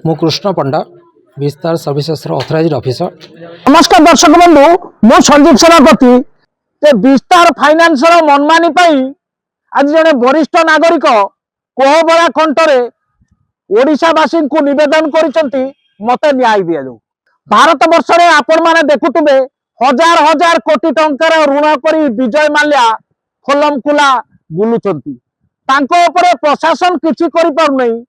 मु कृष्ण पंडा विस्तार services authorised officer. नमस्कार दर्शक बंधु, मु संजीव सेनापति। विस्तार फाइनान्स मनमानी आज जड़े वरिष्ठ नागरिक कोहबरा कंठरे ओडिशावासी को निवेदन करिसेंती मते न्याय दिया जाऊ। भारत वर्ष में आपण माने देखुतबे हजार हजार कोटी टंकार ऋण करी विजय माल्या खोलमकुला बुलुचंती। तांको उपरे प्रशासन किछि करि पार नै।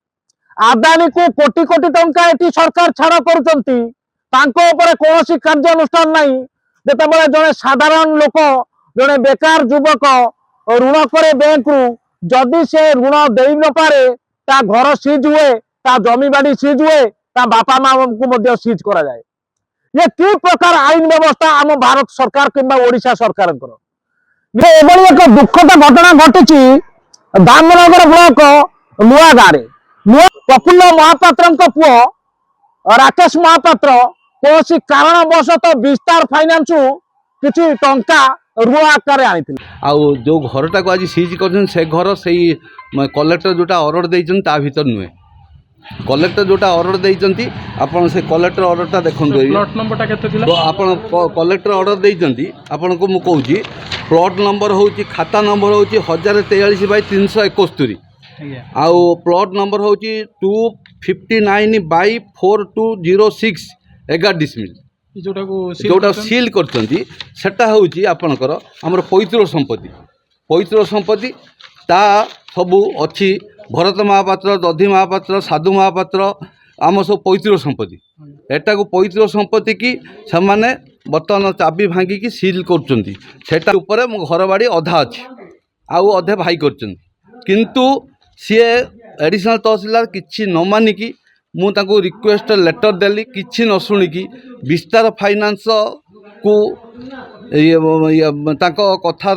आदानी को कोटी कोटी टंका एटी सरकार छाड़ करुचंती, तांको उपरे कोनोसी कार्यानुष्ठान नाही। जेतेबेले जने साधारण लोक जने बेकार युवक ऋण करे बैंक रु, जदि से ऋण देई न पारे ता घर सीज हुए, ता जमी बाड़ी सीज हुए, ता बापा मां को मध्य सीज करा जाए। ये कि प्रकार आईन व्यवस्था आम भारत सरकार किंबा ओडिशा सरकार एभली एक दुखद घटना घटी धामनगर ब्लॉक नुआ गाँव में प्रफुल्ल महापात्र पुओ राकेश महापात्र कौन कारणवशत विस्तार फाइनान्स किसी टंका ऋण आकार आनी जो घरटा को आज सीज कर से घर से कलेक्टर जोटा ऑर्डर देइछन ता भीतर नुहे। कलेक्टर जोटा ऑर्डर देइछंती आपण से कलेक्टर ऑर्डरटा देखंतु। प्लॉट नंबरटा केते थिला? तो आपण कलेक्टर ऑर्डर देइछंती आपण को मु कहूची प्लॉट नंबर होची खाता नंबर होची 1043/371 आउ प्लॉट नंबर होची 259/4206 11 डिसमिल जोटा सील करछंती सेटा होची आपणकर हमर पैतृक संपत्ति ता सबू अच्छी भरत महापात्र, दधी महापात्र, साधु महापात्र आम सब पैतृक संपत्ति। एटा को पैतृक संपत्ति की से बर्तमान चाबी भांगिकी सील कर मो घर बाड़ी अधा अच्छी आउ अधे भाई कर किंतु सी एडिशनल तहसीलदार किसी न मानिकी मुझे रिक्वेस्ट लेटर देली किसी न शुणिकी विस्तार फाइनान्स को कथार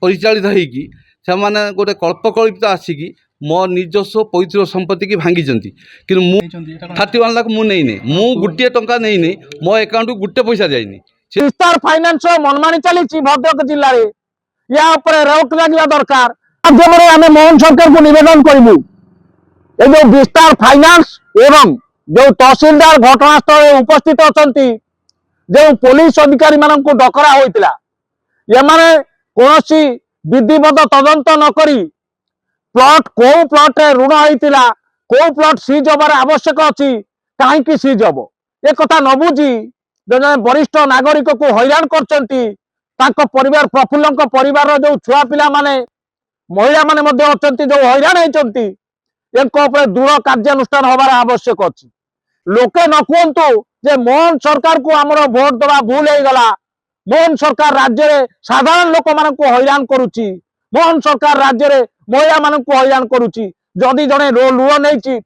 परिचालित होगी से माने गोटे कल्पकल्पित आसिकी मो निजस्व पैतृक संपत्ति की भांगी कि 31 लाख मुझे मु गोटे टंका नहीं मो अकाउंट को गोटे पैसा जाइनी। विस्तार फाइनान्स मनमानी चली भद्रक जिले में या रोक लगे दरकार। माध्यम आम मोहन सरकार को निवेदन करूँ ये जो विस्तार फाइनान्स एवं जो तहसीलदार घटनास्थल उपस्थित अच्छा जो पुलिस अधिकारी मान डकरा होता कौन विधिवत तदंत नक प्लॉट को प्लॉट रे ऋण होता को प्लॉट सीज हबार आवश्यक अच्छी कहीं सीज हम एक कथा न बुझी जो वरिष्ठ नागरिक को हैरान कर परिवार प्रफुल्ल परिवार जो छुआ पिला माने महिला माने अच्छा जो हैरान होती एक दृढ़ कार्यानुष्ठान हबार आवश्यक अच्छी। लोके न कहतु जे मोहन सरकार को आमर भोट दवा भूल हो गला, मोहन सरकार राज्य में साधारण लोक मान हैरान करुच्ची, मोहन सरकार राज्य में महिला मान हैरान करुच्ची। जदि जड़े ऋण नहीं सी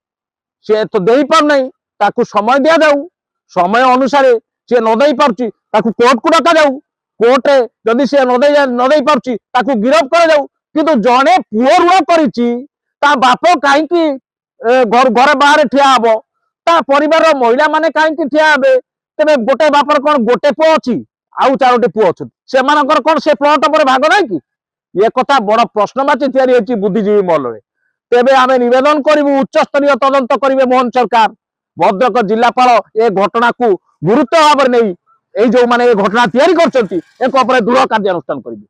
तो दे पार नहीं ताकू समय दिया जाऊ, समय अनुसार सी न दे पार्ची ताकू कोर्ट को डका जाऊ, कोर्टे जदि सी न दे पार्ची ताकू गिरफ कर जाऊ। किंतु जड़े पुओ ऋण करिची ता बाप कहीं घर बाहर ठिया हम ता परिवार महिला माने कहीं ठिया हे तेरे गोटे बापर कौन गोटे पुओ अच्छी आउ 4टी पुओ अच्छे से कौन से प्लॉट पर भाग ना कि ये कथा बड़ प्रश्नवाची तैयारी बुद्धिजीवी महल में। तेबे आमे निवेदन करूँ उच्च स्तरीय तदंत करेंगे मोहन सरकार। भद्रक जिलापाल ए घटना को गुरुत्व भाव नहीं जो माने घटना तैयारी कर दृढ़ कार्यानुष्ठान करेंगे।